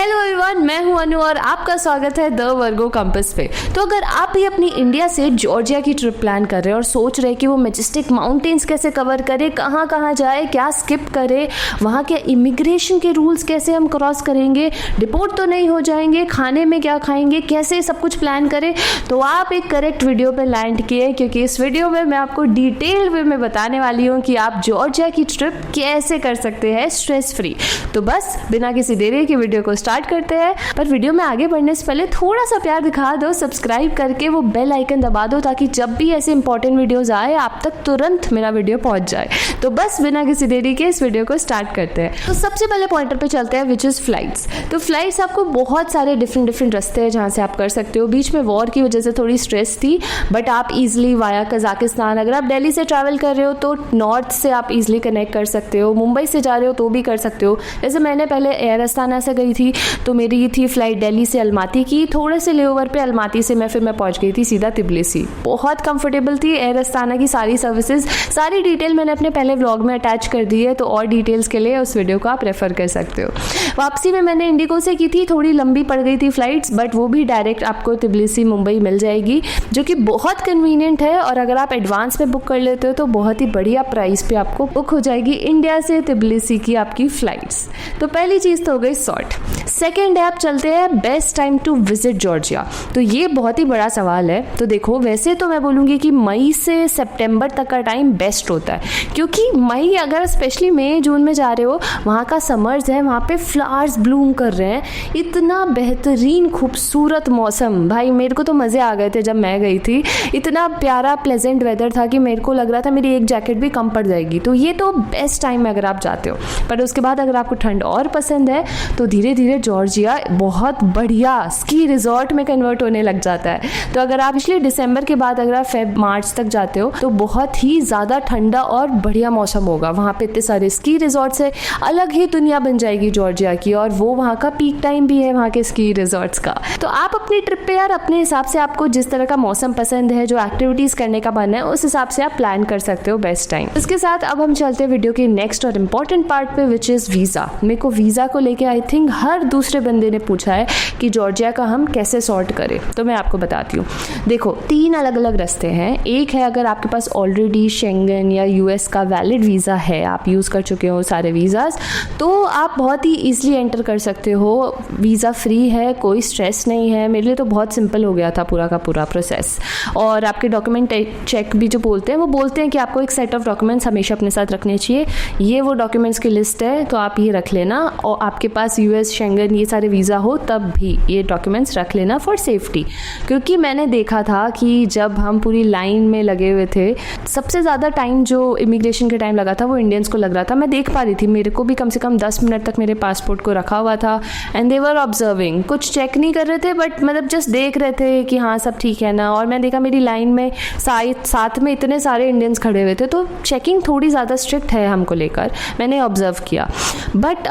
Hello everyone, मैं हूं अनु और आपका स्वागत है द वर्गो कंपास पे। तो अगर आप भी अपनी इंडिया से जॉर्जिया की ट्रिप प्लान कर रहे हैं और सोच रहे हैं कि वो मैजेस्टिक माउंटेन्स कैसे कवर करे, कहाँ कहाँ जाए, क्या स्किप करे, वहाँ के इमिग्रेशन के रूल्स कैसे हम क्रॉस करेंगे, डिपोर्ट तो नहीं हो जाएंगे, खाने में क्या खाएंगे, कैसे सब कुछ प्लान करें, तो आप एक करेक्ट वीडियो पे लैंड किए, क्योंकि इस वीडियो में मैं आपको डिटेल्ड वे में बताने वाली हूँ कि आप जॉर्जिया की ट्रिप कैसे कर सकते हैं स्ट्रेस फ्री। तो बस बिना किसी देरी के वीडियो को स्टार्ट करते हैं। पर वीडियो में आगे बढ़ने से पहले थोड़ा सा प्यार दिखा दो, सब्सक्राइब करके वो बेल आइकन दबा दो ताकि जब भी ऐसे इंपॉर्टेंट वीडियोस आए आप तक तुरंत मेरा वीडियो पहुंच जाए। तो बस बिना किसी देरी के इस वीडियो को स्टार्ट करते हैं। तो सबसे पहले पॉइंटर पे चलते हैं, विच इज फ्लाइट्स। तो फ्लाइट्स आपको बहुत सारे डिफरेंट रास्ते हैं जहाँ से आप कर सकते हो। बीच में वॉर की वजह से थोड़ी स्ट्रेस थी, बट आप इजिली वाया कजाकिस्तान, अगर आप दिल्ली से ट्रैवल कर रहे हो तो नॉर्थ से आप इजिली कनेक्ट कर सकते हो। मुंबई से जा रहे हो तो भी कर सकते हो। जैसे मैंने पहले एयर अस्ताना से गई थी तो मेरी थी फ्लाइट दिल्ली से अलमाती की, थोड़े से लेओवर पे अलमाती से मैं पहुंच गई थी सीधा तिबलिसी। बहुत कंफर्टेबल थी एयर अस्ताना की सारी सर्विसेज। सारी डिटेल मैंने अपने पहले व्लॉग में अटैच कर दी है, तो और डिटेल्स के लिए उस वीडियो को आप रेफर कर सकते हो। वापसी में मैंने इंडिगो से की थी, थोड़ी लंबी पड़ गई थी फ्लाइट्स, बट वो भी डायरेक्ट आपको तिबलिसी मुंबई मिल जाएगी, जो कि बहुत कन्वीनियंट है। और अगर आप एडवांस में बुक कर लेते हो तो बहुत ही बढ़िया प्राइस पे आपको बुक हो जाएगी इंडिया से तिबलिसी की आपकी फ्लाइट्स। तो पहली चीज तो हो गई सॉर्ट। सेकेंड है, आप चलते हैं best time to visit Georgia. तो ये बहुत ही बड़ा सवाल है। तो देखो, वैसे तो मैं बोलूँगी कि मई से सितंबर तक का टाइम बेस्ट होता है, क्योंकि मई, अगर स्पेशली मई जून में जा रहे हो, वहाँ का समर्स है, वहाँ पे फ्लावर्स ब्लूम कर रहे हैं, इतना बेहतरीन खूबसूरत मौसम। भाई मेरे को तो मज़े आ गए थे जब मैं गई थी। इतना प्यारा प्लेजेंट वेदर था कि मेरे को लग रहा था मेरी एक जैकेट भी कम पड़ जाएगी। तो ये तो बेस्ट टाइम है अगर आप जाते हो। पर उसके बाद अगर आपको ठंड और पसंद है तो धीरे धीरे जॉर्जिया बहुत बढ़िया स्की रिजॉर्ट में कन्वर्ट होने लग जाता है। तो अगर आप पिछले दिसंबर के बाद अगर आप फेब मार्च तक जाते हो तो बहुत ही ज़्यादा ठंडा और बढ़िया मौसम होगा। वहाँ पे इतने सारे स्की रिजॉर्ट्स है, अलग ही दुनिया बन जाएगी जॉर्जिया की। और वो वहाँ का पीक टाइम भी है वहाँ के स्की रिजॉर्ट्स का। तो आप अपनी ट्रिप पे यार अपने हिसाब से, आपको जिस तरह का मौसम पसंद है, जो एक्टिविटीज़ करने का मन है, उस हिसाब से आप प्लान कर सकते हो बेस्ट टाइम। इसके साथ अब हम चलते हैं वीडियो के नेक्स्ट और इम्पॉर्टेंट पार्ट पे, विच इज़ वीज़ा। मेरे को वीज़ा को लेके आई थिंक हर दूसरे बंदे ने पूछा है कि जॉर्जिया का हम कैसे सॉर्ट करें। तो मैं आपको बताती हूँ। देखो, 3 अलग अलग रास्ते हैं। एक है, अगर आपके पास ऑलरेडी शेंगन या यूएस का वैलिड वीज़ा है, आप यूज़ कर चुके हो सारे वीज़ाज, तो आप बहुत ही ईजिली एंटर कर सकते हो। वीज़ा फ्री है, कोई स्ट्रेस नहीं है। मेरे लिए तो बहुत सिंपल हो गया था पूरा का पूरा प्रोसेस। और आपके डॉक्यूमेंट चेक भी जो बोलते हैं, वो बोलते हैं कि आपको एक सेट ऑफ डॉक्यूमेंट्स हमेशा अपने साथ रखने चाहिए। ये वो डॉक्यूमेंट्स की लिस्ट है, तो आप ये रख लेना। और आपके पास यूएस, शेंगन, ये सारे वीज़ा हो तब भी ये डॉक्यूमेंट्स रख लेना फॉर सेफ्टी। क्योंकि मैंने देखा था कि जब हम पूरी लाइन में लगे हुए थे, सबसे ज़्यादा टाइम जो इमिग्रेशन के टाइम लगा था वो इंडियंस को लग रहा था। मैं देख पा रही थी, मेरे को भी कम से कम 10 मिनट तक मेरे पासपोर्ट को रखा हुआ था। एंड दे वर ऑब्जर्विंग, कुछ चेक नहीं कर रहे थे, बट मतलब जस्ट देख रहे थे कि हाँ सब ठीक है ना। और मैं देखा मेरी लाइन में साथ में इतने सारे इंडियंस खड़े हुए थे, तो चेकिंग थोड़ी ज़्यादा स्ट्रिक्ट है हमको लेकर, मैंने ऑब्जर्व किया। बट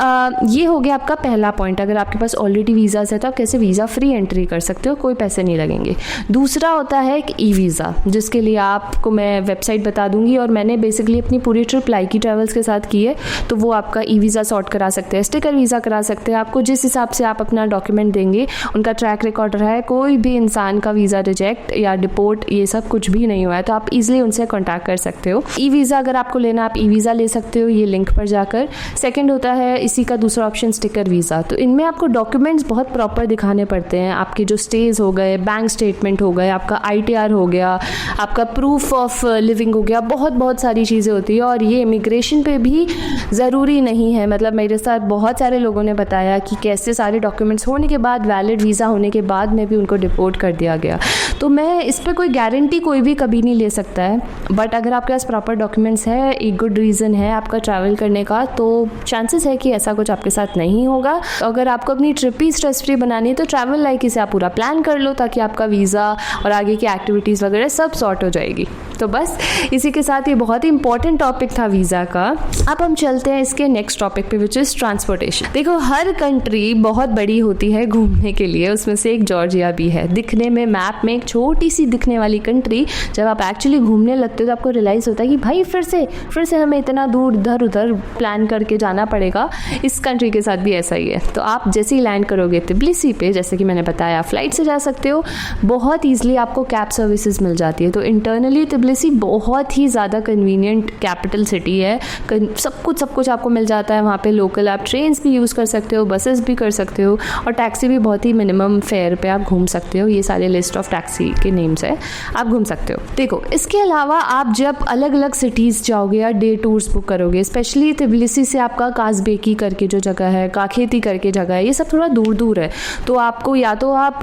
ये हो गया आपका पहला पॉइंट। अगर आपके पास ऑलरेडी वीज़ाज है तो आप कैसे वीज़ा फ्री एंट्री कर सकते हो, कोई पैसे नहीं लगेंगे। दूसरा होता है एक ई वीज़ा, जिसके लिए आपको मैं वेबसाइट बता दूंगी, और मैंने बेसिकली अपनी पूरी ट्रिप लाइकी ट्रैवल्स के साथ की है। तो वो आपका ई वीज़ा सॉर्ट करा सकते हैं, स्टिकर वीज़ा करा सकते हैं। आपको जिस हिसाब से आप अपना डॉक्यूमेंट देंगे, उनका ट्रैक रिकॉर्ड रहा है, कोई भी इंसान का वीज़ा रिजेक्ट या डिपोर्ट ये सब कुछ भी नहीं हुआ है, तो आप इजिली उनसे कॉन्टैक्ट कर सकते हो। ई वीज़ा अगर आपको लेना, आप ई वीज़ा ले सकते हो ये लिंक पर जाकर। सेकेंड होता है इसी का दूसरा ऑप्शन, स्टिकर वीज़ा। तो इनमें आपको डॉक्यूमेंट्स बहुत प्रॉपर दिखाने पड़ते हैं। आपके जो स्टेज हो गए, बैंक स्टेटमेंट हो गए, आपका ITR हो गया, आपका प्रूफ ऑफ लिविंग हो गया, बहुत सारी चीज़ें होती है। और ये इमिग्रेशन पे भी ज़रूरी नहीं है। मतलब मेरे साथ बहुत सारे लोगों ने बताया कि कैसे सारे डॉक्यूमेंट्स होने के बाद, वैलिड वीज़ा होने के बाद में भी उनको डिपोर्ट कर दिया गया। तो मैं इस पर कोई गारंटी कोई भी कभी नहीं ले सकता है, बट अगर आपके पास प्रॉपर डॉक्यूमेंट्स है, एक गुड रीज़न है आपका ट्रैवल करने का, तो चांसेस है कि ऐसा कुछ आपके साथ नहीं होगा। अगर आपको अपनी ट्रिप ही स्ट्रेस फ्री बनानी है तो ट्रैवल लाइक इसे आप पूरा प्लान कर लो, ताकि आपका वीज़ा और आगे की एक्टिविटीज़ वगैरह सब सॉर्ट हो जाएगी। तो बस इसी के साथ ये बहुत ही इंपॉर्टेंट टॉपिक था वीज़ा का। अब हम चलते हैं इसके नेक्स्ट टॉपिक पे विच इज़ ट्रांसपोर्टेशन। देखो हर कंट्री बहुत बड़ी होती है घूमने के लिए, उसमें से एक जॉर्जिया भी है। दिखने में मैप में एक छोटी सी दिखने वाली कंट्री, जब आप एक्चुअली घूमने लगते हो तो आपको रियलाइज़ होता है कि भाई फिर से हमें इतना दूर इधर उधर प्लान करके जाना पड़ेगा। इस कंट्री के साथ भी ऐसा ही है। तो आप जैसे ही लैंड करोगे तिब्लिसी पे, जैसे कि मैंने बताया फ्लाइट से जा सकते हो, बहुत ईजिली आपको कैब सर्विसेज मिल जाती है। तो इंटरनली तिब्लिसी बहुत ही ज़्यादा कन्वीनियंट कैपिटल सिटी है, सब कुछ आपको मिल जाता है वहाँ पे। लोकल आप ट्रेन्स भी यूज़ कर सकते हो, बसेस भी कर सकते हो, और टैक्सी भी बहुत ही मिनिमम फेयर पे आप घूम सकते हो। ये सारे लिस्ट ऑफ टैक्सी के नेम्स है, आप घूम सकते हो। देखो इसके अलावा आप जब अलग अलग सिटीज़ जाओगे या डे टूर्स बुक करोगे, स्पेशली तिब्लिसी से आपका काज़बेकी करके जो जगह है, काखेती करके जगह है, ये सब थोड़ा दूर है। तो आपको या तो आप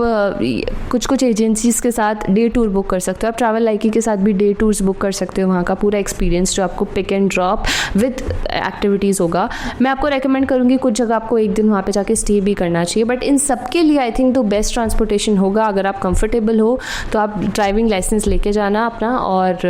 कुछ एजेंसीज़ के साथ डे टूर बुक कर सकते हो, आप ट्रैवल लाइकी के साथ भी डे टूर्स बुक कर सकते हो। वहाँ का पूरा एक्सपीरियंस जो आपको pick and drop with activities होगा। मैं आपको रेकमेंड करूँगी कुछ जगह आपको एक दिन वहाँ पे जाके स्टे भी करना चाहिए, बट इन सब के लिए आई थिंक तो बेस्ट ट्रांसपोर्टेशन होगा, अगर आप कंफर्टेबल हो तो आप ड्राइविंग लाइसेंस लेके जाना अपना, और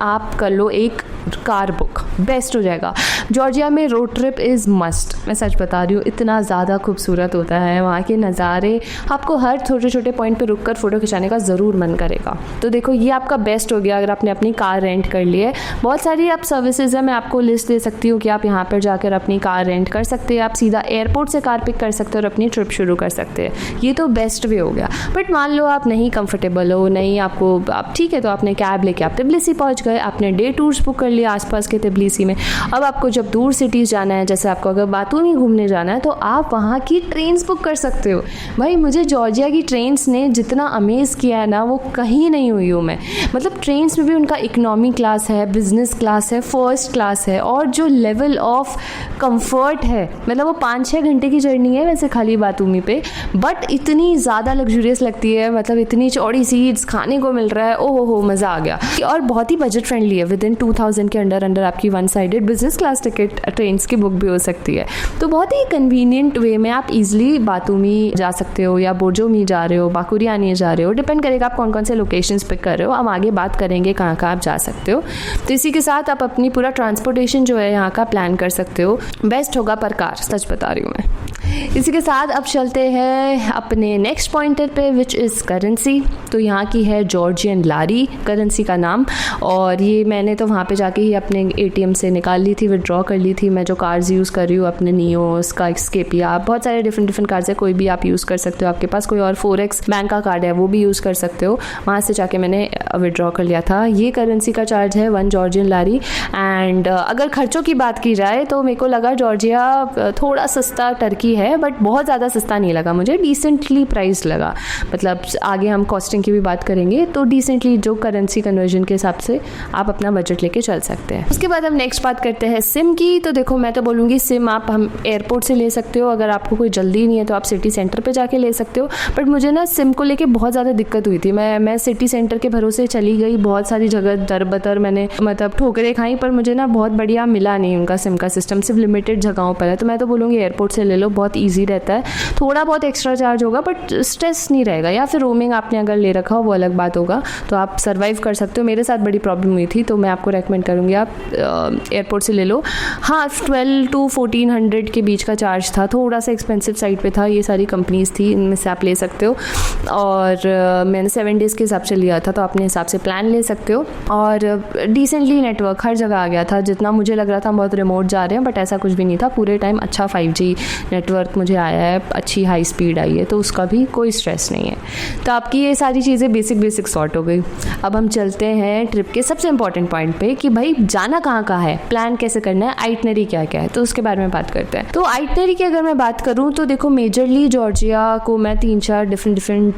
आप कर लो एक कार बुक, बेस्ट हो जाएगा। जॉर्जिया में रोड ट्रिप इज़ मस्ट, मैं सच बता रही हूँ, इतना ज़्यादा खूबसूरत होता है वहाँ के नज़ारे, आपको हर छोटे पॉइंट पे रुककर फ़ोटो खिंचाने का ज़रूर मन करेगा। तो देखो ये आपका बेस्ट हो गया अगर आपने अपनी कार रेंट कर ली है। बहुत सारी आप सर्विसेज है, मैं आपको लिस्ट दे सकती हूँ कि आप यहाँ पर जाकर अपनी कार रेंट कर सकते हैं, आप सीधा एयरपोर्ट से कार पिक कर सकते हो और अपनी ट्रिप शुरू कर सकते हैं। ये तो बेस्ट वे हो गया। बट मान लो आप नहीं कंफर्टेबल हो, नहीं आपको, आप ठीक है, तो आपने कैब लेके आप तिब्लिसी पहुँच गए, आपने डे टूर्स बुक कर लिया आसपास के तिब्लिसी में। अब आपको जब दूर सिटीज़ जाना है, जैसे आपको अगर बातूनी घूमने जाना है, तो आप वहाँ की ट्रेन्स बुक कर सकते हो। भाई मुझे जॉर्जिया की ट्रेन्स ने जितना अमेज़ किया है ना, वो कहीं नहीं हुई हूँ मैं। मतलब ट्रेन्स में भी उनका इकोनॉमी क्लास है, बिजनेस क्लास है, फर्स्ट क्लास है, और जो लेवल ऑफ कंफर्ट है, मतलब वो 5-6 घंटे की जर्नी है वैसे खाली बातूनी पे, बट इतनी ज़्यादा लग्जूरियस लगती है। मतलब इतनी चौड़ी सीट्स, खाने को मिल रहा है, ओहो हो मज़ा आ गया। और बहुत ही बजट फ्रेंडली है, विद इन 2000 के अंडर आपकी one sided business class ticket trains की बुक भी हो सकती है। तो बहुत ही कन्वीनियंट वे में आप इजीली बातूमी जा सकते हो, या बोर्जोमी जा रहे हो, बाकुरियानी जा रहे हो, डिपेंड करेगा आप कौन कौन से लोकेशंस पिक कर रहे हो। हम आगे बात करेंगे कहाँ कहाँ आप जा सकते हो। तो इसी के साथ आप अपनी पूरा ट्रांसपोर्टेशन जो है यहाँ का प्लान कर सकते हो। बेस्ट होगा पर कार, सच बता रही हूँ मैं। इसी के साथ अब चलते हैं अपने नेक्स्ट पॉइंटर पे, विच इज़ करेंसी। तो यहाँ की है जॉर्जियन लारी करेंसी का नाम, और ये मैंने तो वहाँ पे जाके ही अपने ATM से निकाल ली थी, विड्रॉ कर ली थी। मैं जो कार्ड्स यूज़ कर रही हूँ अपने नियो, स्का, स्केपिया, बहुत सारे डिफरेंट कार्ड्स है, कोई भी आप यूज़ कर सकते हो। आपके पास कोई और फोरेक्स बैंक का कार्ड है वो भी यूज़ कर सकते हो। वहाँ से जाके मैंने विड्रॉ कर लिया था। ये करेंसी का चार्ज है 1 जॉर्जियन लारी। एंड अगर खर्चों की बात की जाए तो मेरे को लगा जॉर्जिया थोड़ा सस्ता टर्की है, बट बहुत ज़्यादा सस्ता नहीं लगा मुझे, डिसेंटली प्राइस लगा। मतलब आगे हम कॉस्टिंग की भी बात करेंगे, तो डिसेंटली जो करेंसी कन्वर्जन के हिसाब से आप अपना बजट लेके चल सकते हैं। उसके बाद हम नेक्स्ट बात करते हैं सिम की। तो देखो मैं तो बोलूँगी सिम आप हम एयरपोर्ट से ले सकते हो, अगर आपको कोई जल्दी नहीं है तो आप सिटी सेंटर पे जाके ले सकते हो। बट मुझे ना सिम को लेके बहुत ज़्यादा दिक्कत हुई थी। मैं सिटी सेंटर के भरोसे चली गई, बहुत सारी जगह दर बदर मैंने मतलब ठोकरें खाई, पर मुझे ना बहुत बढ़िया मिला नहीं उनका सिम का सिस्टम, सिर्फ लिमिटेड जगहों पर है। तो मैं तो बोलूँगी एयरपोर्ट से ले लो, बहुत ईजी रहता है। थोड़ा बहुत एक्स्ट्रा चार्ज होगा बट स्ट्रेस नहीं रहेगा, या फिर रोमिंग आपने अगर ले रखा हो वो अलग बात होगा, तो आप सर्वाइव कर सकते हो। मेरे साथ बड़ी प्रॉब्लम हुई थी, तो मैं आपको रेकमेंड करूँगी आप एयरपोर्ट से ले लो। हाँ 1200 to 1400 के बीच का चार्ज था, थोड़ा सा एक्सपेंसिव साइड पे था। ये सारी कंपनीज थी, इनमें से आप ले सकते हो। और मैंने 7 डेज़ के हिसाब से लिया था, तो अपने हिसाब से प्लान ले सकते हो। और डिसेंटली नेटवर्क हर जगह आ गया था, जितना मुझे लग रहा था बहुत रिमोट जा रहे हैं, बट ऐसा कुछ भी नहीं था। पूरे टाइम अच्छा 5G नेटवर्क मुझे आया है, अच्छी हाई स्पीड आई है, तो उसका भी कोई स्ट्रेस नहीं है। तो आपकी ये सारी चीज़ें बेसिक सॉर्ट हो गई। अब हम चलते हैं ट्रिप के सबसे इंपॉर्टेंट पॉइंट पे कि भाई जाना कहाँ है, प्लान कैसे करना है, आइटनरी क्या क्या है, तो उसके बारे में बात करते हैं। तो आइटनरी की अगर मैं बात करूँ तो देखो मेजरली जॉर्जिया को मैं 3-4 डिफरेंट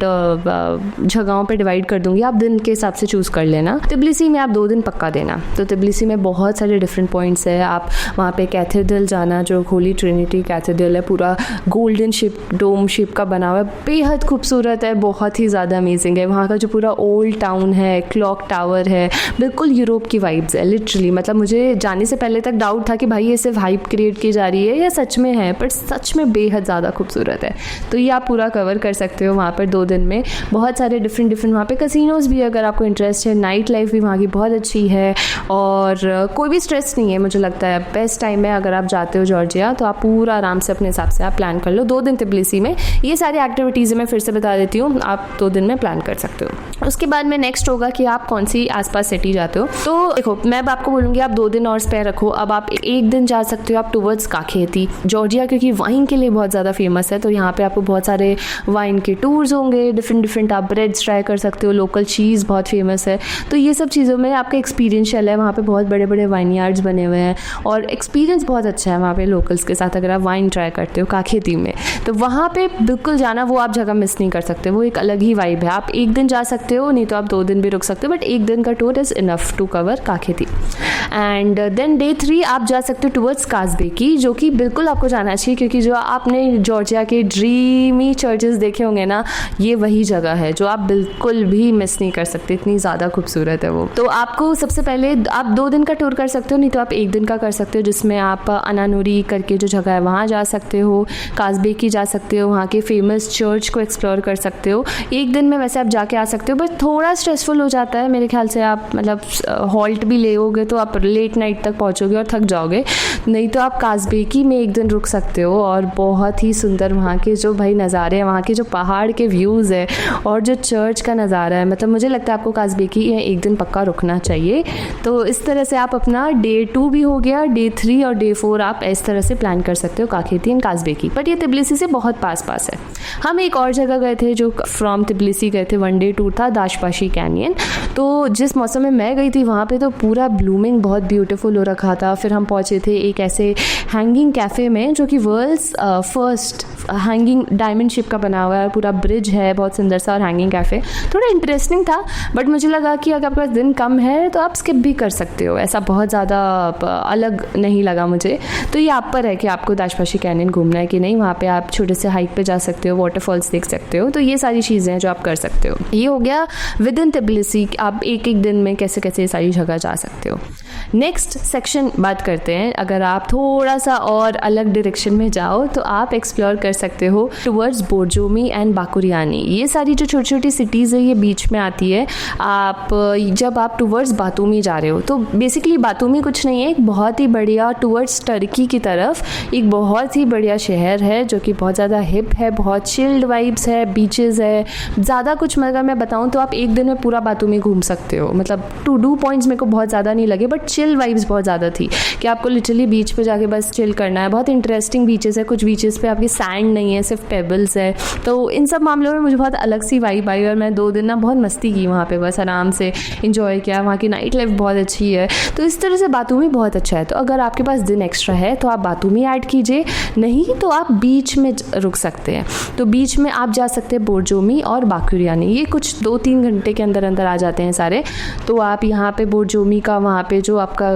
जगहों पे डिवाइड कर दूंगी, आप दिन के हिसाब से चूज़ कर लेना। तिब्लिसी में आप 2 दिन पक्का देना। तो तिब्लिसी में बहुत सारे डिफरेंट पॉइंट्स है। आप वहाँ पे कैथेड्रल जाना, जो होली ट्रिनिटी कैथेड्रल है, पूरा गोल्डन डोम शेप का बना हुआ है, बेहद खूबसूरत है, बहुत ही ज़्यादा अमेजिंग है। वहाँ का जो पूरा ओल्ड टाउन है, क्लॉक टावर है, बिल्कुल यूरोप की वाइब्स है लिटरली। मतलब मुझे जाने से पहले तक डाउट था कि भाई ये सिर्फ हाइप क्रिएट की जा रही है या सच में है, पर सच में बेहद ज़्यादा खूबसूरत है। तो ये आप पूरा कवर कर सकते हो वहाँ पर 2 दिन में। बहुत सारे डिफरेंट वहाँ पे कसिनोज भी, अगर आपको इंटरेस्ट है नाइट लाइफ भी वहाँ की बहुत अच्छी है और कोई भी स्ट्रेस नहीं है। मुझे लगता है बेस्ट टाइम है अगर आप जाते हो जॉर्जिया तो आप पूरा आराम से अपने हिसाब से आप प्लान कर लो। 2 दिन तिब्लिसी में ये सारी एक्टिविटीज़ मैं फिर से बता देती हूँ, आप 2 दिन में प्लान कर सकते हो। उसके बाद में नेक्स्ट होगा कि आप कौन सी आसपास सिटी जाते हो। तो देखो मैं अब आपको बोलूँगी आप 2 दिन और स्पेयर रखो। अब आप 1 दिन जा सकते हो आप टुवर्ड्स काखेती, जॉर्जिया क्योंकि वाइन के लिए बहुत ज़्यादा फेमस है, तो यहाँ पे आपको बहुत सारे वाइन के टूर्स होंगे, डिफरेंट आप ब्रेड्स ट्राई कर सकते हो, लोकल चीज़ बहुत फेमस है। तो ये सब चीज़ों में आपका एक्सपीरियंशियल है, वहाँ पे बहुत बड़े बड़े वाइन यार्ड्स बने हुए हैं और एक्सपीरियंस बहुत अच्छा है वहाँ पे लोकल्स के साथ अगर आप वाइन ट्राई करते हो काखेती में। तो वहाँ पे बिल्कुल जाना, वो आप जगह मिस नहीं कर सकते, वो एक अलग ही वाइब है। आप 1 दिन जा सकते हो, नहीं तो आप 2 दिन भी रुक सकते हो, बट 1 दिन का tour is enough to cover Kakheti. And then day 3 आप जा सकते हो टुवर्ड्स काज़बेकी, जो कि बिल्कुल आपको जाना चाहिए क्योंकि जो आपने जॉर्जिया के ड्रीमी चर्चेस देखे होंगे ना, ये वही जगह है जो आप बिल्कुल भी मिस नहीं कर सकते, इतनी ज़्यादा खूबसूरत है वो। तो आपको सबसे पहले आप 2 दिन का टूर कर सकते हो, नहीं तो आप 1 दिन का कर सकते हो, जिसमें आप अनानुरी करके जो जगह है वहाँ जा सकते हो, काज़बेकी जा सकते हो, वहाँ के फेमस चर्च को एक्सप्लोर कर सकते हो। 1 दिन में वैसे आप जाके आ सकते हो, बट थोड़ा स्ट्रेसफुल हो जाता है मेरे ख्याल से। आप मतलब हॉल्ट भी लेओगे तो आप लेट नाइट तक पहुँचोगे और थक जाओगे, नहीं तो आप काज़बेकी में 1 दिन रुक सकते हो। और बहुत ही सुंदर वहाँ के जो भाई नज़ारे हैं, वहाँ के जो पहाड़ के व्यूज़ है और जो चर्च का नज़ारा है, मतलब मुझे लगता है आपको काज़बेकी 1 दिन पक्का रुकना चाहिए। तो इस तरह से आप अपना डे 2 भी हो गया, डे 3 और डे 4 आप इस तरह से प्लान कर सकते हो काखेती एंड काज़बेकी। बट ये तिब्लिसी से बहुत पास है। हम एक और जगह गए थे जो फ्रॉम तिब्लिसी गए थे, 1 डे टूर था, दाशपाशी कैनियन। तो जिस मौसम में मैं गई थी वहाँ पे तो पूरा ब्लूमिंग बहुत ब्यूटीफुल हो रखा था। फिर हम पहुँचे थे एक ऐसे हैंगिंग कैफ़े में जो कि world's first hanging diamond ship का बना हुआ है, पूरा ब्रिज है, बहुत सुंदर सा और हैंगिंग कैफ़े। थोड़ा इंटरेस्टिंग था, बट मुझे लगा कि अगर आपके पास दिन कम है तो आप स्किप भी कर सकते हो, ऐसा बहुत ज़्यादा अलग नहीं लगा मुझे। तो ये आप पर है कि आपको दाशपाशी कैनियन घूमना है कि नहीं। वहाँ पे आप छोटे से हाइक पे जा सकते हो, वाटरफॉल्स देख सकते हो, तो ये सारी चीज़ें हैं जो आप कर सकते हो। ये हो गया विद इन तिब्लिसी, आप 1 दिन में कैसे कैसे सारी जगह जा सकते हो। नेक्स्ट सेक्शन बात करते हैं, अगर आप थोड़ा सा और अलग डायरेक्शन में जाओ तो आप एक्सप्लोर कर सकते हो टुवर्ड्स बोर्जोमी एंड बाकुरियानी। ये सारी जो छोटी छोटी सिटीज़ है ये बीच में आती है। आप जब आप टुवर्ड्स बातूमी जा रहे हो तो बेसिकली बातूमी कुछ नहीं है, एक बहुत ही बढ़िया टुवर्ड्स टर्की की तरफ एक बहुत ही बढ़िया शहर है जो कि बहुत ज़्यादा हिप है, बहुत चिल्ड वाइब्स है, बीचेस है, ज़्यादा कुछ अगर मैं बताऊँ तो आप 1 दिन में पूरा बातूमी घूम सकते हो। मतलब टू डू पॉइंट्स मेरे को बहुत ज़्यादा नहीं लगे, बट चिल वाइब्स बहुत ज़्यादा थी कि आपको लिटरली बीच पे जाके बस चिल करना है। बहुत इंटरेस्टिंग बीचेस है, कुछ बीचेस पे आपकी सैंड नहीं है, सिर्फ पेबल्स है। तो इन सब मामलों में मुझे बहुत अलग सी वाइब आई और मैं 2 दिन ना बहुत मस्ती की वहाँ पे, बस आराम से इंजॉय किया। वहाँ की नाइट लाइफ बहुत अच्छी है, तो इस तरह से बातूमी बहुत अच्छा है। तो अगर आपके पास दिन एक्स्ट्रा है तो आप बातूमी ऐड कीजिए, नहीं तो आप बीच में रुक सकते हैं। तो बीच में आप जा सकते हैं बोर्जोमी और बाकुरियानी, ये कुछ 2-3 घंटे के अंदर अंदर आ जाते हैं सारे। तो आप यहाँ पे बोर्जोमी का वहाँ पे जो आपका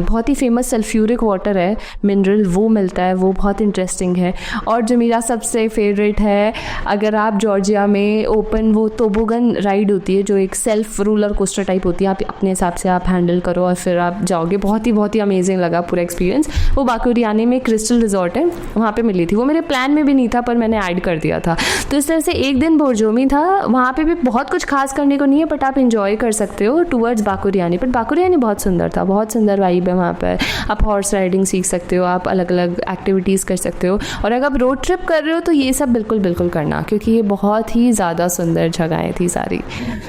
बहुत ही फेमस सल्फ्यूरिक वाटर है, मिनरल, वो मिलता है, वो बहुत इंटरेस्टिंग है। और जो मेरा सबसे फेवरेट है, अगर आप जॉर्जिया में ओपन वो टोबोगन राइड होती है जो एक सेल्फ रोलर कोस्टर टाइप होती है, आप अपने हिसाब से आप हैंडल करो और फिर आप जाओगे, बहुत ही अमेजिंग लगा पूरा एक्सपीरियंस। वो बाकुरियानी में क्रिस्टल रिजॉर्ट है, वहाँ पे मिली थी, वो मेरे प्लान में भी नहीं था पर मैंने ऐड कर दिया था। तो इस तरह से 1 दिन बोर्जोमी था, वहाँ पे भी बहुत कुछ खास करने को नहीं है बट आप इंजॉय कर सकते हो टूवर्ड्स बाकुरियानी। बट बाकुरियानी बहुत सुंदर था, बहुत सुंदर वाइब है वहाँ पर। आप हॉर्स राइडिंग सीख सकते हो, आप अलग अलग एक्टिविटीज़ कर सकते हो, और अगर आप रोड ट्रिप कर रहे हो तो ये सब बिल्कुल करना, क्योंकि ये बहुत ही ज़्यादा सुंदर जगहें थी सारी।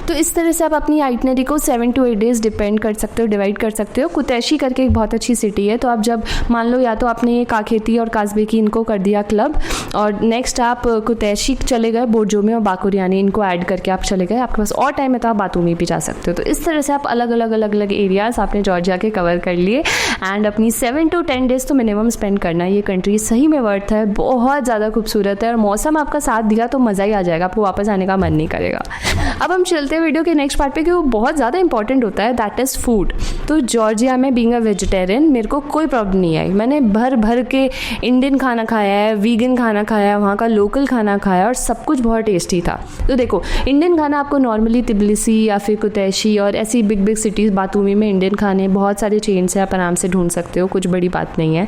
तो इस तरह से आप अपनी आइटनरी को 7 to 8 डेज डिपेंड कर सकते हो, डिवाइड कर सकते हो। कुतैशी करके एक बहुत अच्छी सिटी है, तो आप जब मान लो या तो आपने काखेती और काज़बेकी इनको कर दिया क्लब, और नेक्स्ट आप कुतैशी चले गए, बोर्जोमी और बाकुरियानी इनको ऐड करके आप चले गए, आपके पास और टाइम है तो आप बातूमी भी जा सकते हो। तो इस तरह से आप अलग अलग एरियाज आपने जॉर्जिया के कवर कर लिए, एंड अपनी 7 to 10 डेज तो मिनिमम स्पेंड करना। ये कंट्री सही में वर्थ है, बहुत ज़्यादा खूबसूरत है, और मौसम आपका साथ दिया तो मज़ा ही आ जाएगा, आपको वापस आने का मन नहीं करेगा। अब हम चलते हैं वीडियो के नेक्स्ट पार्ट पे, कि वो बहुत ज़्यादा इंपॉर्टेंट होता है, दैट इज़ फूड। तो जॉर्जिया में बीइंग अ वेजिटेरियन मेरे को कोई प्रॉब्लम नहीं आई, मैंने भर के इंडियन खाना खाया है, वीगन खाना खाया है, वहाँ का लोकल खाना खाया, और सब कुछ बहुत टेस्टी था। तो देखो, इंडियन खाना आपको नॉर्मली तिब्लिसी या फिर कुतैशी और ऐसी बिग सिटीज़, बातूमी में इंडियन खाने बहुत सारे चेन्स हैं, आप आराम से ढूंढ सकते हो, कुछ बड़ी बात नहीं है।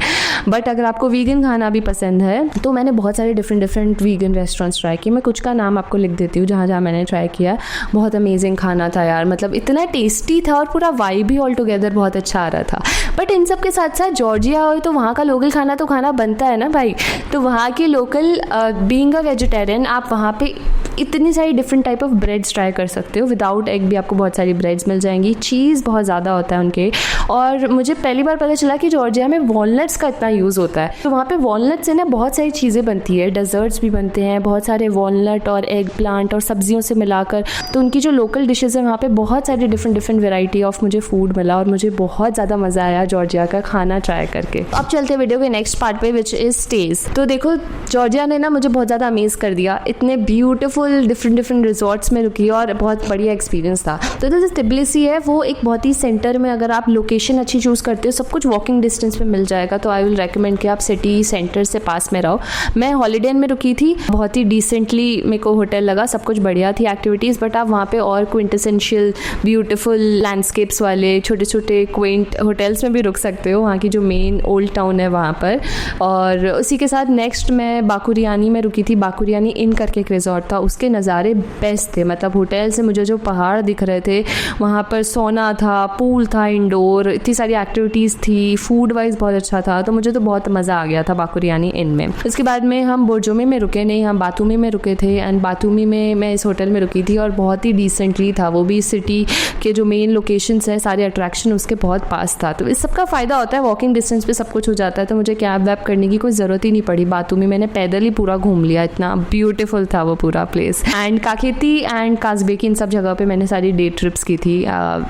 बट अगर आपको वीगन खाना भी पसंद है तो मैंने बहुत सारे डिफरेंट वीगन रेस्टोरेंट्स ट्राई किए। मैं कुछ का नाम आपको लिख देती हूँ जहाँ जहाँ मैंने ट्राई किया। बहुत अमेजिंग खाना था यार, मतलब इतना टेस्टी था और पूरा वाइब भी ऑल टुगेदर बहुत अच्छा आ रहा था। बट इन सब के साथ साथ जॉर्जिया हो तो वहाँ का लोकल खाना तो खाना बनता है ना भाई। तो वहाँ की लोकल बीइंग अ वेजिटेरियन आप वहाँ पे इतनी सारी different type of breads try कर सकते हो। विदाउट एग भी आपको बहुत सारी ब्रेड्स मिल जाएंगी। चीज़ बहुत ज़्यादा होता है उनके, और मुझे पहली बार पता चला कि जॉर्जिया में वॉलनट्स का इतना यूज़ होता है। तो वहाँ पे वॉलनट से ना बहुत सारी चीज़ें बनती है, डेजर्ट्स भी बनते हैं, बहुत सारे वॉलनट और एग प्लांट और सब्जियों से मिलाकर। तो उनकी जो लोकल डिशेज़ है वहाँ पे बहुत सारी डिफरेंट वेराइटी ऑफ मुझे फूड मिला और मुझे बहुत ज़्यादा मज़ा आया जॉर्जिया का खाना ट्राई करके। अब चलते हैं वीडियो के नेक्स्ट पार्ट पे, विच इज़ स्टेज। तो देखो जॉर्जिया ने ना मुझे बहुत ज़्यादा अमेज कर दिया। इतने ब्यूटीफुल डिफरेंट रिजॉर्ट्स में रुकी और बहुत बढ़िया एक्सपीरियंस था। तो जो तिबिलिसी है वो एक बहुत ही सेंटर में, अगर आप लोकेशन अच्छी चूज़ करते हो सब कुछ वॉकिंग डिस्टेंस पे मिल जाएगा। तो आई विल रेकमेंड कि आप सिटी सेंटर से पास में रहो। मैं हॉलीडे इन में रुकी थी, बहुत ही डिसेंटली मेरे को होटल लगा, सब कुछ बढ़िया थी एक्टिविटीज़। बट आप वहाँ पे और क्विंटेसेंशियल ब्यूटीफुल लैंडस्केप्स वाले छोटे छोटे क्विंट होटल्स में भी रुक सकते हो, वहाँ की जो मेन ओल्ड टाउन है वहाँ पर। और उसी के साथ नेक्स्ट मैं बाकुरियानी में रुकी थी। बाकुरियानी इन करके एक रिजॉर्ट था, उसके नज़ारे बेस्ट थे। मतलब होटल से मुझे जो पहाड़ दिख रहे थे, वहाँ पर सोना था, पूल था इंडोर, इतनी सारी एक्टिविटीज़ थी, फूड वाइज बहुत अच्छा था। तो मुझे तो बहुत मज़ा आ गया था बाकुरियानी इन में। उसके बाद में हम बोर्जोमी में रुके नहीं, हम बातूमी में रुके थे। एंड बातूमी में मैं इस होटल में रुकी थी और बहुत ही डिसेंटली था। वो भी सिटी के जो मेन लोकेशंस हैं, सारे अट्रैक्शन उसके बहुत पास था। तो इस सब का फ़ायदा होता है, वॉकिंग डिस्टेंस पे सब कुछ हो जाता है। तो मुझे कैब वैब करने की कोई ज़रूरत ही नहीं पड़ी। बातूमी मैंने पैदल ही पूरा घूम लिया, इतना ब्यूटीफुल था वो पूरा प्लेस। एंड काखेती एंड काजबेकी इन सब जगह पे मैंने सारी डे ट्रिप्स की थी,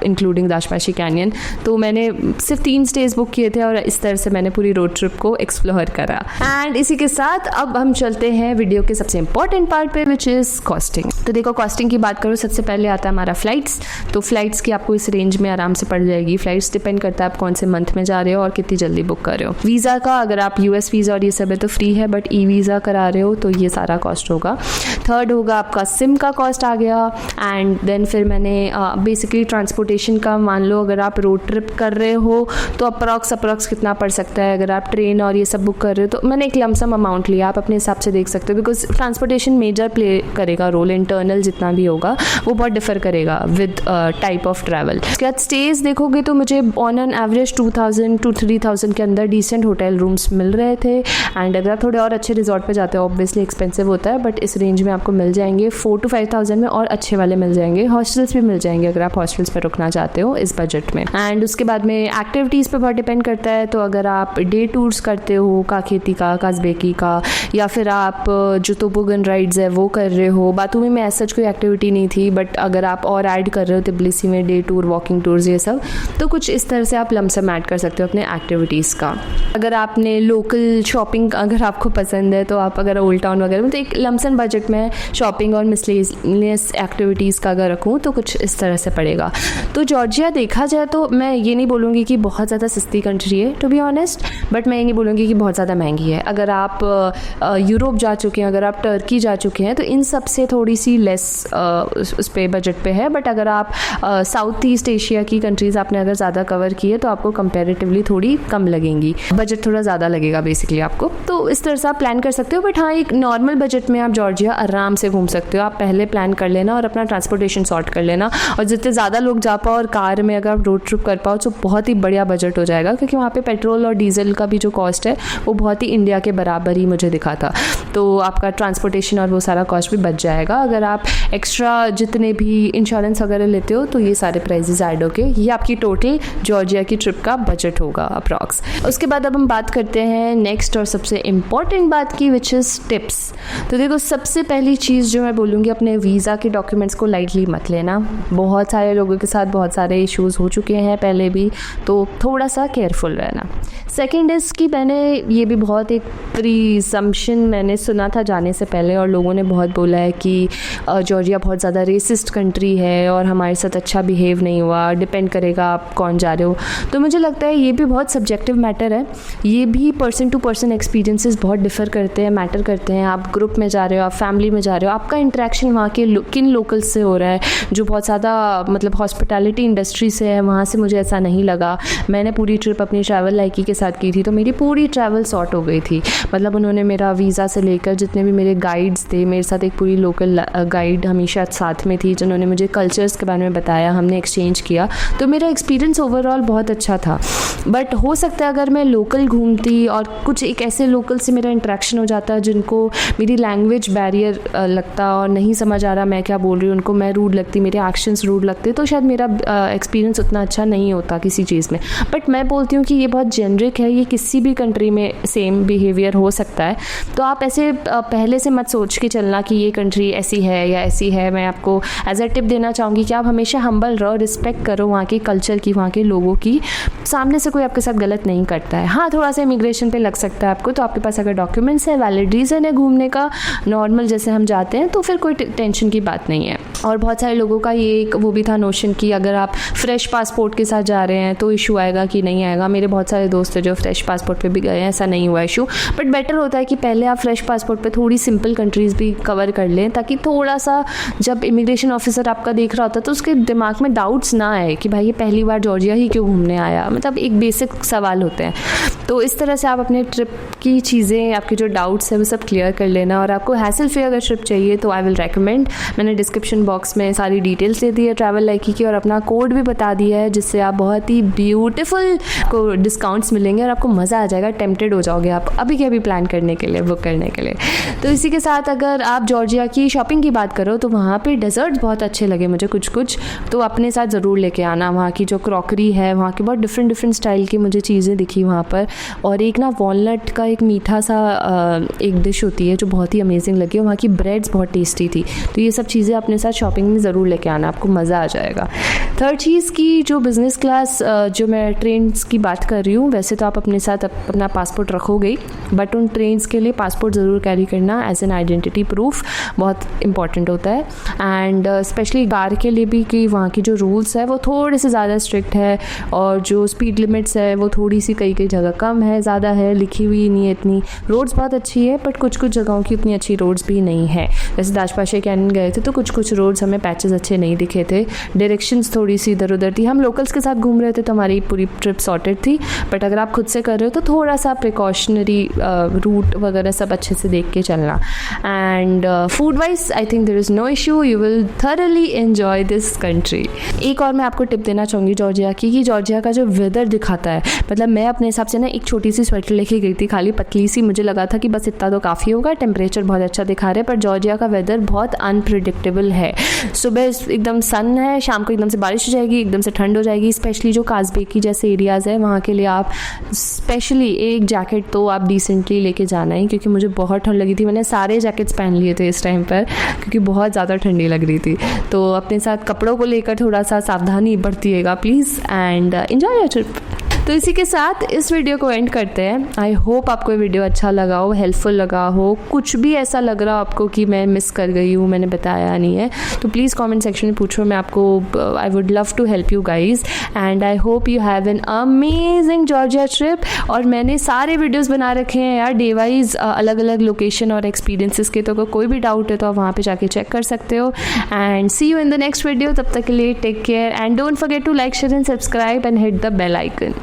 इंक्लूडिंग दाशपाशी कैनियन। तो मैंने सिर्फ 3 स्टेज बुक किए थे और इस तरह से मैंने पूरी रोड ट्रिप को एक्सप्लोर करा। एंड इसी के साथ अब हम चलते हैं वीडियो के सबसे इंपॉर्टेंट पार्ट पे, विच इज़ कॉस्टिंग। तो देखो कॉस्टिंग की बात करूँ, सबसे पहले आता है हमारा फ्लाइट्स। तो फ्लाइट्स की आपको इस रेंज में आराम से पड़ जाएगी। फ्लाइट्स डिपेंड करता है आप कौन से मंथ में जा रहे हो और कितनी जल्दी बुक कर रहे हो। वीज़ा का अगर आप US वीज़ा और ये सब है तो फ्री है, बट ई वीज़ा करा रहे हो तो ये सारा कॉस्ट होगा। थर्ड होगा आपका सिम का कॉस्ट आ गया। एंड देन फिर मैंने बेसिकली ट्रांसपोर्टेशन का, मान लो अगर आप रोड ट्रिप कर रहे हो तो अप्रॉक्स कितना पड़ सकता है। अगर आप ट्रेन और ये सब बुक कर रहे हो तो मैंने एक लमसम अमाउंट लिया, आप अपने हिसाब से देख सकते हो, बिकॉज ट्रांसपोर्टेशन मेजर प्ले करेगा रोल। इंटरनल जितना भी होगा वो बहुत डिफर करेगा विद टाइप ऑफ ट्रैवल। उसके बाद स्टेज देखोगे तो मुझे ऑन एन एवरेज 2000 to 3000 के अंदर डिसेंट होटल रूम्स मिल रहे थे। एंड अगर आप थोड़े और अच्छे रिजॉर्ट पे जाते हो, ऑब्वियसली एक्सपेंसिव होता है, बट इस रेंज में आपको मिल जाएंगे 4 to 5000 में, और अच्छे वाले मिल जाएंगे। हॉस्टल्स भी मिल जाएंगे अगर आप हॉस्टल्स पर रुकना चाहते हो इस बजट में। एंड उसके बाद में एक्टिविटीज़ पे बहुत डिपेंड करता है। तो अगर आप डे टूर्स करते हो काखेती का, काजबेकी का, या फिर आप जो तोबोगन राइड्स है वो कर रहे हो। बातूमी में ऐसा कोई एक्टिविटी नहीं थी, बट अगर आप और ऐड कर रहे हो तिबिलिसी में डे टूर, वॉकिंग टूर्स ये सब, तो कुछ इस तरह से आप लमसम ऐड कर सकते हो अपने एक्टिविटीज़ का। अगर आपने लोकल शॉपिंग अगर आपको पसंद है तो आप अगर ओल्ड टाउन वगैरह में, तो एक लमसम बजट में शॉपिंग और मिसलेनियस एक्टिविटीज़ का अगर रखूँ तो कुछ इस तरह से पड़ेगा। तो जॉर्जिया देखा जाए तो मैं ये नहीं बोलूँगी कि बहुत ज़्यादा सस्ती कंट्री है टू बी ऑनेस्ट, बट मैं ये नहीं बोलूँगी कि बहुत ज़्यादा महंगी है। अगर आप यूरोप जा चुके हैं, अगर आप टर्की जा चुके हैं, तो इन सब से थोड़ी सी लेस उस पे बजट पे है। बट अगर आप साउथ ईस्ट एशिया की कंट्रीज़ आपने अगर ज़्यादा कवर की है तो आपको कंपैरेटिवली थोड़ी कम लगेंगी, बजट थोड़ा ज़्यादा लगेगा बेसिकली आपको। तो इस तरह से आप प्लान कर सकते हो। बट हाँ, एक नॉर्मल बजट में आप जॉर्जिया आराम से घूम सकते हो। आप पहले प्लान कर लेना और अपना ट्रांसपोर्टेशन सॉर्ट कर लेना, और जितने ज़्यादा लोग जा पाओ और कार में अगर आप रोड ट्रिप कर पाओ तो बहुत ही बढ़िया बजट हो जाएगा, क्योंकि वहाँ पे पेट्रोल और डीजल का भी जो कॉस्ट है वो बहुत ही इंडिया के बराबर ही मुझे दिखा था। तो आपका ट्रांसपोर्टेशन और वो सारा कॉस्ट भी बच जाएगा। अगर आप एक्स्ट्रा जितने भी इंश्योरेंस वगैरह लेते हो तो ये सारे प्राइजेस ऐड होके ये आपकी टोटल जॉर्जिया की ट्रिप का बजट होगा अप्रॉक्स। उसके बाद अब हम बात करते हैं नेक्स्ट और सबसे इम्पॉर्टेंट बात की, विच इज़ टिप्स। तो देखो सबसे पहली चीज़ जो मैं बोलूँगी, अपने वीज़ा के डॉक्यूमेंट्स को लाइटली मत लेना। बहुत सारे लोगों के साथ बहुत सारे इश्यूज़ हो चुके हैं पहले भी, तो थोड़ा सा केयरफुल रहना। सेकेंड इज़ कि मैंने ये भी बहुत एक प्रीजम्पशन मैंने सुना था जाने से पहले, और लोगों ने बहुत बोला है कि जॉर्जिया बहुत ज़्यादा रेसिस्ट कंट्री है और हमारे साथ अच्छा बिहेव नहीं हुआ। डिपेंड करेगा आप कौन जा रहे हो। तो मुझे लगता है ये भी बहुत सब्जेक्टिव मैटर है। ये भी पर्सन टू पर्सन एक्सपीरियंसेस बहुत डिफ़र करते हैं, मैटर करते हैं। आप ग्रुप में जा रहे हो, आप फैमिली में जा रहे रहे हो, आपका इंटरेक्शन वहाँ के किन लोकल्स से हो रहा है, जो बहुत ज़्यादा मतलब हॉस्पिटैलिटी इंडस्ट्री से है, वहाँ से मुझे ऐसा नहीं लगा। मैंने पूरी ट्रिप अपनी ट्रैवल लाइकी के साथ की थी, तो मेरी पूरी ट्रैवल सॉर्ट हो गई थी। मतलब उन्होंने मेरा वीज़ा से लेकर जितने भी मेरे गाइड्स थे, मेरे साथ एक पूरी लोकल गाइड हमेशा साथ में थी, जिन्होंने मुझे कल्चर्स के बारे में बताया, हमने एक्सचेंज किया, तो मेरा एक्सपीरियंस ओवरऑल बहुत अच्छा था। बट हो सकता है अगर मैं लोकल घूमती और कुछ एक ऐसे लोकल से मेरा इंटरेक्शन हो जाता जिनको मेरी लैंग्वेज बैरियर लगता और नहीं समझ आ रहा मैं क्या बोल रही हूँ, उनको मैं रूड लगती, मेरे एक्शंस रूड लगते, तो शायद मेरा एक्सपीरियंस उतना अच्छा नहीं होता किसी चीज़ में। बट मैं बोलती हूँ कि ये बहुत जेनरिक है, ये किसी भी कंट्री में सेम बिहेवियर हो सकता है। तो आप ऐसे पहले से मत सोच के चलना कि ये कंट्री ऐसी है या ऐसी है। मैं आपको एज अ टिप देना चाहूँगी कि आप हमेशा हम्बल रहो, रिस्पेक्ट करो वहाँ के कल्चर की, वहाँ के लोगों की। सामने से कोई आपके साथ गलत नहीं करता है। हाँ, थोड़ा सा इमिग्रेशन पे लग सकता है आपको, तो आपके पास अगर डॉक्यूमेंट्स है, वैलिड रीज़न है घूमने का, नॉर्मल जैसे हम जाते हैं, तो फिर कोई टेंशन की बात नहीं है। और बहुत सारे लोगों का ये एक वो भी था नोशन कि अगर आप फ्रेश पासपोर्ट के साथ जा रहे हैं तो इशू आएगा कि नहीं आएगा। मेरे बहुत सारे दोस्त हैं जो फ्रेश पासपोर्ट पे भी गए हैं, ऐसा नहीं हुआ इशू। बट बेटर होता है कि पहले आप फ्रेश पासपोर्ट पे थोड़ी सिंपल कंट्रीज़ भी कवर कर लें, ताकि थोड़ा सा जब इमिग्रेशन ऑफिसर आपका देख रहा होता है तो उसके दिमाग में डाउट्स ना आए कि भाई ये पहली बार जॉर्जिया ही क्यों घूमने आया। मतलब एक बेसिक सवाल होते हैं। तो इस तरह से आप अपने ट्रिप की चीज़ें, आपके जो डाउट्स है वो सब क्लियर कर लेना। और आपको हैसल फ्री अगर ट्रिप चाहिए तो आई विल रेकमेंड, मैंने डिस्क्रिप्शन बॉक्स में सारी डिटेल्स दे दी है ट्रैवल लाइकी की, और अपना कोड भी बता दिया है, जिससे आप बहुत ही ब्यूटीफुल को डिस्काउंट्स मिलेंगे और आपको मज़ा आ जाएगा, टेम्प्टेड हो जाओगे आप अभी के अभी प्लान करने के लिए, बुक करने के लिए। तो इसी के साथ अगर आप जॉर्जिया की शॉपिंग की बात करो तो वहाँ पे डेजर्ट्स बहुत अच्छे लगे मुझे कुछ, तो अपने साथ ज़रूर लेके आना। वहाँ की जो क्रॉकरी है, वहाँ की बहुत डिफरेंट स्टाइल की मुझे चीज़ें दिखी वहाँ पर। और एक ना वॉलनट का एक मीठा सा एक डिश होती है जो बहुत ही अमेजिंग लगी, और वहाँ की ब्रेड्स बहुत टेस्टी थी। तो ये सब चीज़ें अपने साथ शॉपिंग में ज़रूर लेके आना, आपको मज़ा आ जाएगा। थर्ड चीज़ की जो बिज़नेस क्लास जो मैं ट्रेन्स की बात कर रही हूँ, वैसे तो आप अपने साथ अपना पासपोर्ट रखोगे, बट उन ट्रेन्स के लिए पासपोर्ट ज़रूर कैरी करना एज एन आइडेंटिटी प्रूफ, बहुत इंपॉर्टेंट होता है। एंड स्पेशली कार के लिए भी, कि वहाँ की जो रूल्स है वो थोड़े से ज़्यादा स्ट्रिक्ट है, और जो स्पीड लिमिट्स है वो थोड़ी सी कई जगह कम है, ज़्यादा है, लिखी हुई नहीं है इतनी। रोड्स बहुत अच्छी है, बट कुछ जगहों की उतनी अच्छी रोड्स भी नहीं है। जैसे दाजपाशे कैनियन गए थे तो कुछ रोड्स हमें पैचेस अच्छे नहीं दिखे थे, डायरेक्शंस थोड़ी सी इधर उधर थी। हम लोकल्स के साथ घूम रहे थे तो हमारी पूरी ट्रिप सॉर्टेड थी, बट अगर आप खुद से कर रहे हो तो थोड़ा सा प्रिकॉशनरी रूट वगैरह सब अच्छे से देख के चलना। And food wise I think there is no issue, you will thoroughly enjoy this country. एक और मैं आपको टिप देना चाहूँगी जॉर्जिया की, कि जॉर्जिया का जो वेदर दिखाता है, मतलब मैं अपने हिसाब से ना एक छोटी सी स्वेटर लेके गई थी, खाली पतली सी, मुझे लगा था कि बस इतना तो काफ़ी होगा, टेम्परेचर बहुत अच्छा दिखा रहे हैं, पर जॉर्जिया का वेदर बहुत अनप्रिडिक्टेबल है। सुबह एकदम सन है, शाम को एकदम से बारिश हो जाएगी, एकदम से ठंड हो जाएगी। स्पेशली जो काजबेकी जैसे एरियाज़ है वहाँ के लिए आप स्पेशली एक जैकेट तो आप डिसेंटली लेके जाना है, क्योंकि मुझे बहुत ठंड लगी थी। मैंने सारे जैकेट्स पहन लिए थे इस टाइम पर, क्योंकि बहुत ज़्यादा ठंडी लग रही थी। तो अपने साथ कपड़ों को लेकर थोड़ा सा सावधानी बरतिएगा please, and enjoy your trip. तो इसी के साथ इस वीडियो को एंड करते हैं। आई होप आपको ये वीडियो अच्छा लगा हो, हेल्पफुल लगा हो। कुछ भी ऐसा लग रहा हो आपको कि मैं मिस कर गई हूँ, मैंने बताया नहीं है, तो प्लीज़ कमेंट सेक्शन में पूछो, मैं आपको I would love to help you guys. And I hope you have an amazing Georgia trip. और मैंने सारे वीडियोस बना रखे हैं यार डे वाइज, अलग अलग लोकेशन और एक्सपीरियंसेस के, तो कोई भी डाउट है तो आप वहाँ पे जाके चेक कर सकते हो। And see you in the next video, तब तक के लिए take care and don't forget to like, share and subscribe and hit the bell icon.